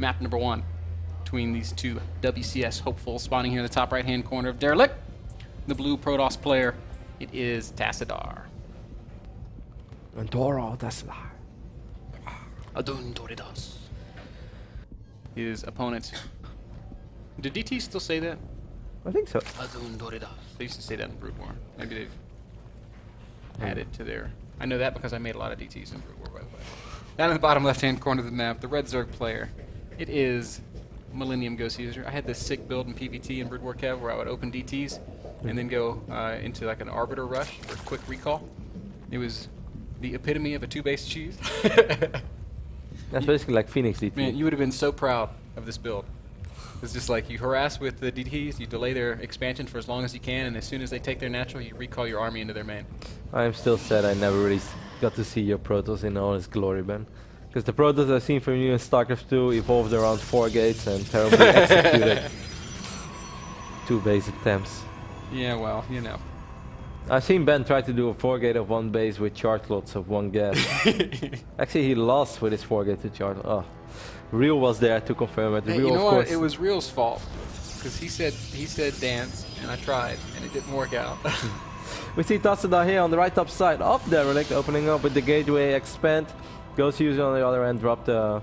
map number 1 between these two WCS hopefuls spawning here in the top right-hand corner of Derelict. The blue Protoss player, it is Tassadar. Andorra, Tassadar. Adun Doridas. His opponent. Do DT still say that? I think so. Adun Doridas. They used to say that in Brood War. Maybe they've added to their... I know that because I made a lot of DTs in Brood War, by the way. Down in the bottom left-hand corner of the map, the red Zerg player. It is Millennium Goswser. I had this sick build in PvT in Brood War Kev where I would open DTs and then go into like an Arbiter rush for quick recall. It was the epitome of a 2-base cheese. That's basically like Phoenix DT. Man, you would have been so proud of this build. It's just like you harass with the DTs, you delay their expansion for as long as you can, and as soon as they take their natural, you recall your army into their main. I'm still sad I never really got to see your Protoss in all its glory, Ben. Because the Protoss I've seen from you in StarCraft 2 evolved around 4 gates and terribly executed 2 base attempts. Yeah, well, you know. I've seen Ben try to do a 4-gate of 1 base with charge lots of 1 gas. Actually, he lost with his 4-gate to charge. Oh, Real was there to confirm it. Hey, Real, you know of what? course. It was Real's fault because he said dance, and I tried, and it didn't work out. We see Tassadar here on the right top side of Derelict, opening up with the gateway expand. Goswser on the other end dropped a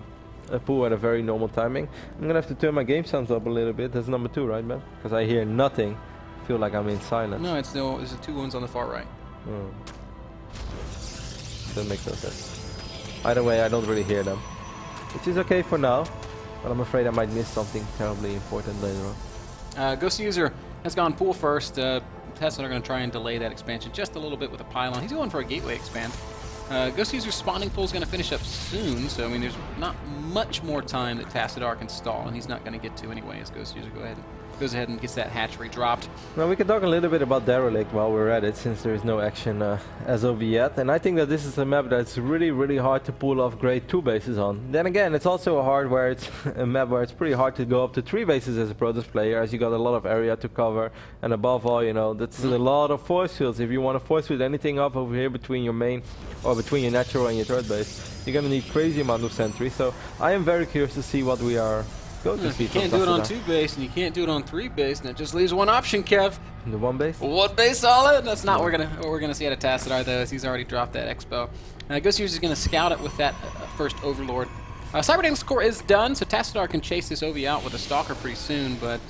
pool at a very normal timing. I'm gonna have to turn my game sounds up a little bit. That's number 2, right, man? Because I hear nothing. Feel like I'm in silence. No, it's the 2 ones on the far right. Oh. That makes no sense. Either way, I don't really hear them. Which is okay for now, but I'm afraid I might miss something terribly important later on. Goswser has gone pool first. Tesla are going to try and delay that expansion just a little bit with a pylon. He's going for a gateway expand. Goswser's spawning pool is going to finish up soon, so I mean there's not much more time that Tassadar can stall, and he's not going to get to anyway as Goswser goes ahead and gets that hatchery dropped. Now we can talk a little bit about Derelict while we're at it, since there is no action as of yet. And I think that this is a map that's really hard to pull off grade 2 bases on. Then again, it's also a map where it's pretty hard to go up to 3 bases as a Protoss player, as you got a lot of area to cover, and above all, you know, that's a lot of force fields. If you want to force field anything up over here between your main, or between your natural and your 3rd base, you're gonna need crazy amount of sentries. So I am very curious to see what we are going to see. You can't do it on 2 base, and you can't do it on 3 base, and that just leaves one option, Kev. The 1 base? 1 base solid. That's not what we're gonna see out of Tassadar, though, as he's already dropped that expo. Goswser is gonna scout it with that first Overlord. Cyberdynamics core is done, so Tassadar can chase this OV out with a Stalker pretty soon, but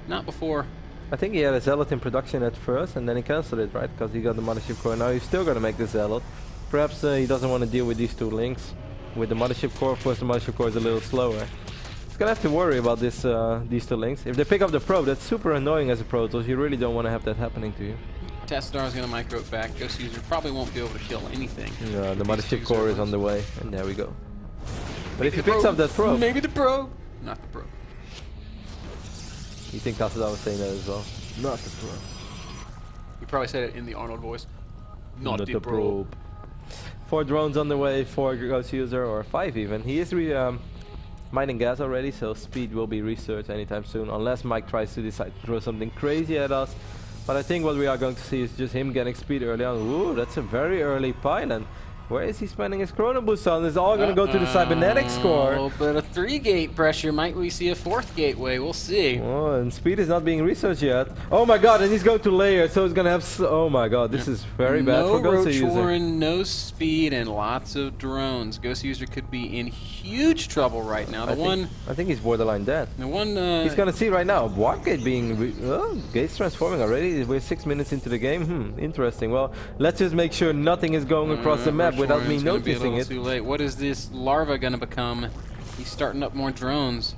not before. I think he had a Zealot in production at first, and then he cancelled it, right? Because he got the Mothership Core. Now he's still gonna make the Zealot. Perhaps he doesn't want to deal with these 2 links. With the Mothership Core, of course, the Mothership Core is a little slower. Gonna have to worry about this these 2 links. If they pick up the probe, that's super annoying as a Protoss. You really don't want to have that happening to you. Tassadar is gonna micro it back. Goswser probably won't be able to kill anything. Yeah, the Mothership Core is on the way, and there we go. But Maybe if he picks up that probe, maybe the probe, not the probe. You think Tassadar was saying that as well? Not the probe. You probably said it in the Arnold voice. Not the probe. 4 drones on the way for Goswser, or 5 even. He is mining gas already, so speed will be researched anytime soon, unless Mike tries to decide to throw something crazy at us. But I think what we are going to see is just him getting speed early on. Ooh, that's a very early pylon. Where is he spending his Chrono Boost on? It's all going to go to the Cybernetics core. A little bit of 3-gate pressure. Might we see a 4th gateway? We'll see. Oh, and speed is not being researched yet. Oh my god, and he's going to layer, so he's going to have... oh my god, this is very bad for Goswser. No Roach Warren, no speed, and lots of drones. Goswser could be in huge trouble right now. I think he's borderline dead. The one... he's going to see right now, Wargate being... Gate's transforming already. We're 6 minutes into the game. Interesting. Well, let's just make sure nothing is going across the map without me noticing it. Too late. What is this larva gonna become? He's starting up more drones.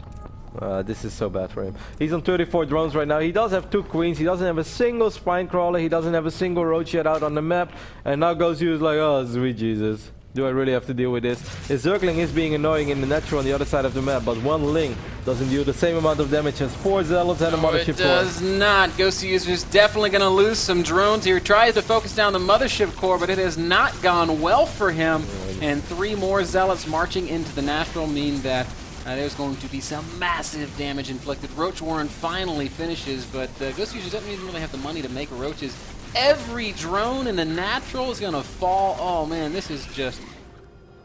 This is so bad for him. He's on 34 drones right now. He does have 2 queens. He doesn't have a single spine crawler. He doesn't have a single roach yet out on the map. And now Goswser is like, oh sweet Jesus. Do I really have to deal with this? His Zergling is being annoying in the natural on the other side of the map, but 1 Ling doesn't deal the same amount of damage as 4 Zealots and a Mothership Core. It does not. Goswser is definitely going to lose some drones here. He tries to focus down the Mothership Core, but it has not gone well for him. And 3 more Zealots marching into the natural mean that there's going to be some massive damage inflicted. Roach Warren finally finishes, but Goswser doesn't even really have the money to make roaches. Every drone in the natural is going to fall. Oh man, this is just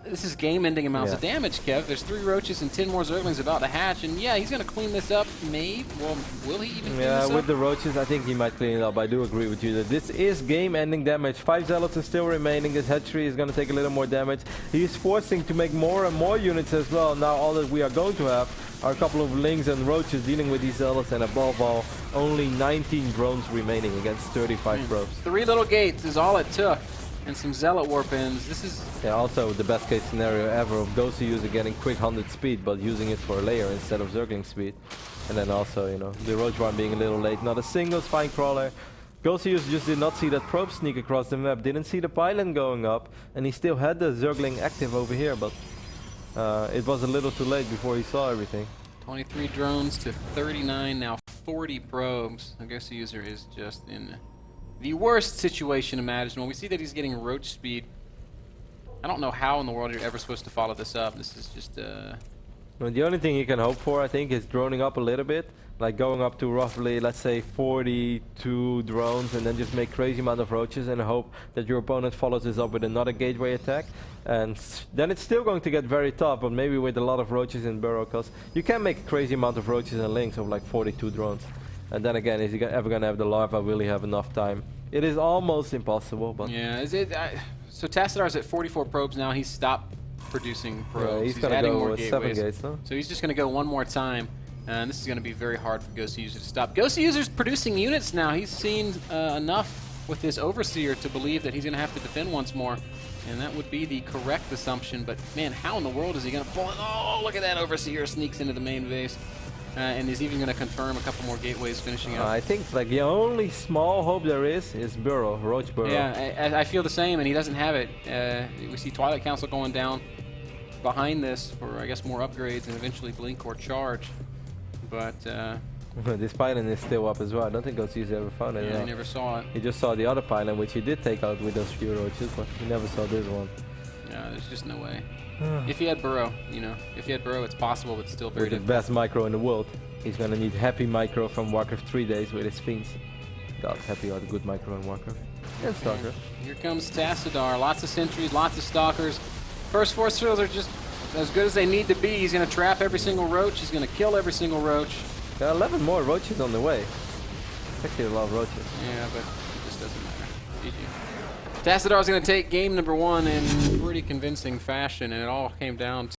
This is game-ending amounts Yeah. of damage, Kev. There's 3 roaches and 10 more zerglings about to hatch, and yeah, he's going to clean this up, maybe. Well, will he even clean Yeah, this with up? the roaches, I think he might clean it up. I do agree with you that this is game-ending damage. 5 zealots are still remaining. This hatchery is going to take a little more damage. He is forcing to make more and more units as well. Now all that we are going to have are a couple of lings and roaches dealing with these zealots, and above all, only 19 drones remaining against 35 probes. 3 little gates is all it took, and some zealot warp ins. This is Yeah, also the best case scenario ever of Goswser user getting quick 100 speed, but using it for a layer instead of zergling speed. And then also, you know, the roach one being a little late. Not a single spine crawler. Goswser user just did not see that probe sneak across the map, didn't see the pylon going up, and he still had the zergling active over here, but it was a little too late before he saw everything. 23 drones to 39, now 40 probes. I guess the user is just in the worst situation imaginable. We see that he's getting roach speed. I don't know how in the world you're ever supposed to follow this up. This is just Well, the only thing you can hope for, I think, is droning up a little bit, like going up to roughly, let's say, 42 drones, and then just make crazy amount of roaches and hope that your opponent follows this up with another gateway attack. And then it's still going to get very tough, but maybe with a lot of roaches in burrow, because you can make a crazy amount of roaches and links of like 42 drones. And then again, is he ever going to have the larva? Will he have enough time? It is almost impossible, but yeah. Is it? So Tassadar's at 44 probes now. He's stopped producing probes. he's going to adding go more with gateways. 7 gates, no? So he's just going to go one more time. And this is going to be very hard for Ghost User to stop. Ghost User's producing units now. He's seen enough with this Overseer to believe that he's going to have to defend once more. And that would be the correct assumption. But man, how in the world is he going to pull it? Oh, look at that. Overseer sneaks into the main base. And is even going to confirm a couple more gateways finishing up. I think like the only small hope there is burrow, roach burrow. Yeah, I feel the same, and he doesn't have it. We see Twilight Council going down behind this for, I guess, more upgrades and eventually Blink or Charge. But This pylon is still up as well. I don't think Goswser ever found it. yeah, I no. never saw it. He just saw the other pylon, which he did take out with those few roaches, but he never saw this one. Yeah, there's just no way. If he had Burrow, you know, if he had Burrow, it's possible, but still very With the difficult. best micro in the world. He's gonna need Happy Micro from Warcraft 3 days with his Fiends. God, Happy are the good micro in Warcraft. And Stalker. Here comes Tassadar. Lots of sentries, lots of stalkers. First 4 seals are just as good as they need to be. He's going to trap every single roach. He's going to kill every single roach. There are 11 more roaches on the way. It's actually a lot of roaches. Yeah, but it just doesn't matter. GG. Tassadar's going to take game number 1 in pretty convincing fashion, and it all came down to